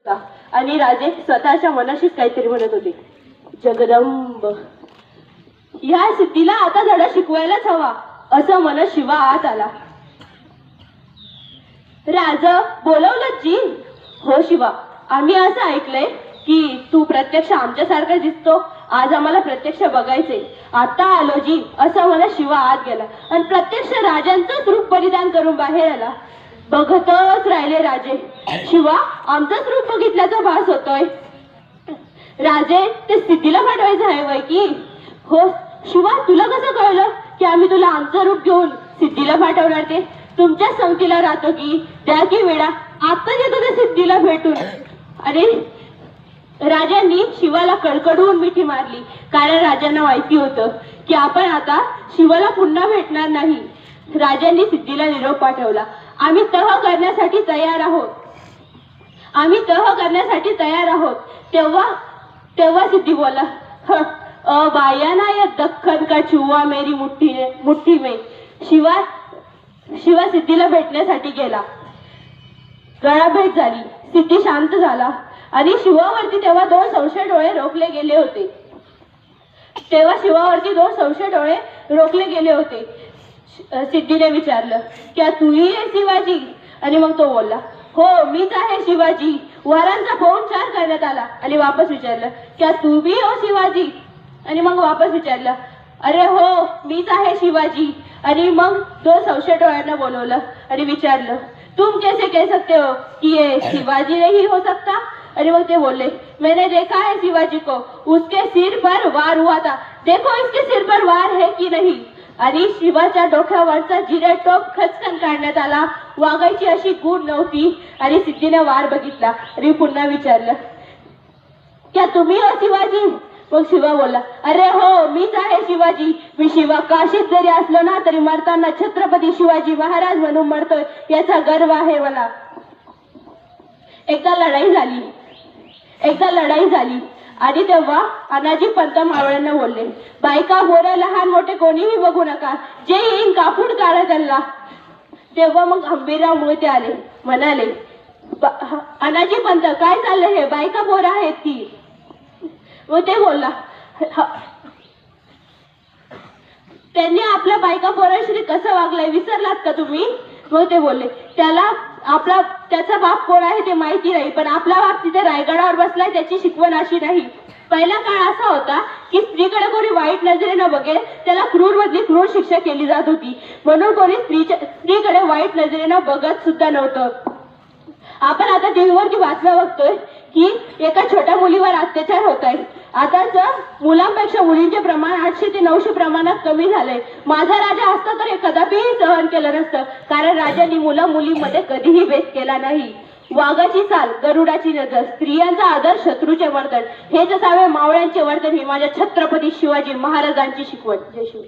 आणि राजे स्वतःच्या मनाशीच काहीतरी म्हणत होते. जगदंब, ह्या सिद्धीला आता धडा शिकवायलाच हवा असं म्हणत शिवा आत आला. राज बोलवलं जी? हो शिवा, आम्ही असं ऐकलंय की तू प्रत्यक्ष आमच्यासारखा दिसतो. आज आम्हाला प्रत्यक्ष बघायचे. आता आलो जी असं म्हणत शिवा आत गेला आणि प्रत्यक्ष राजांचंच रूप परिधान करून बाहेर आला. बघतच राहिले राजे. शिवा आमचंच रूप बघितल्याचा भास होतोय. राजे, ते सिद्धीला पाठवायचं आहे वय की? हो शिवा, तुला कसं कळलं की आम्ही तुला आमचं रूप घेऊन सिद्धीला पाठवणार? ते तुमच्या संगतीला राहतो की त्या की वेळा आत्ताच येतो त्या सिद्धीला भेटून. अरे, राजांनी शिवाला कडकडून मिठी मारली, कारण राजांना माहिती होतं की आपण आता शिवाला पुन्हा भेटणार नाही. राजांनी सिद्धीला निरोप पाठवला. आम्ही तह करण्यासाठी तयार आहोत. आम्ही तह करण्यासाठी तयार आहोत. तेव्हा सिद्धी बोला, बाया ना या दख्खन का चुवा मेरी मुट्ठी में. शिवा सिद्धीला भेटण्यासाठी गेला. गळाभेट झाली. सिद्धी शांत झाला आणि शिवावरती तेव्हा दोन संशय डोळे रोखले गेले होते. सिद्धीने विचारलं, क्या तूही आहे शिवाजी? आणि मग तो बोलला, हो मीच आहे शिवाजी. वारांचा पाहुणचार करण्यात आला आणि वापस विचारलं, क्या तू भी हो शिवाजी? आणि मग वापस विचारलं, अरे हो मीच आहे शिवाजी. आणि मग दोन संशय डोळ्यांना बोलवलं आणि विचारलं, तुम कैसे कह सकते हो कि ये शिवाजी नहीं हो सकता? आणि मग ते बोलले, मैंने देखा है शिवाजी को, उसके सिर पर वार हुआ था. देखो इसके सिर पर वार है की नहीं? आणि शिवाच्या डोक्यावरचा जिरेट टोप खचकन काढण्यात आला. वागायची अशी गुण नव्हती. आणि सिद्धीने वार बघितला आणि पुन्हा विचारलं, क्या तुम्ही हो शिवाजी? मग शिवा बोलला, अरे हो मीच आहे शिवाजी. मी शिवा काशीत जरी असलो ना तरी मरताना छत्रपती शिवाजी महाराज म्हणून मरतोय याचा गर्व आहे मला. एकदा लढाई झाली आणि तेव्हा अनाजी पंत मावळ्यांना बोलले, बायका पोरं लहान मोठे कोणीही बघू नका, जे येईन कापूड काढा त्यांना. तेव्हा मग हंबीरराव मोहिते आले. म्हणाले, अनाजी पंत काय चाललंय हे? बायका पोरं आहेत ती. मग ते बोलला, त्यांनी आपल्या बायका पोरांशी कसं वागलंय विसरलात का तुम्ही? मग ते बोलले, त्याचा बाप कोण आहे ते माहिती नाही, पण आपला बाप तिथे रायगडावर बसलाय त्याची शिकवण अशी नाही. पहिला काळ असा होता की स्त्रीकडे कोणी वाईट नजरेनं बघेल त्याला क्रूर मधली क्रूर शिक्षा केली जात होती. म्हणून कोणी स्त्रीकडे वाईट नजरेनं बघत सुद्धा नव्हतं. आपण आता टीव्हीवरती बातम्या बघतोय की एका छोट्या मुलीवर अत्याचार होत आहे. आताच मुलांपेक्षा मुलींचे प्रमाण 800 ते 900 प्रमाणात कमी झालंय. माझा राजा असता तर हे कदापिही सहन केलं नसतं, कारण राजांनी मुलीमध्ये कधीही भेद केला नाही. वाघाची चाल, गरुडाची नजर, स्त्रियांचा आदर, शत्रूचे वर्तन, हेच असावे मावळ्यांचे वर्तन ही माझ्या छत्रपती शिवाजी महाराजांची शिकवण. जय शिव.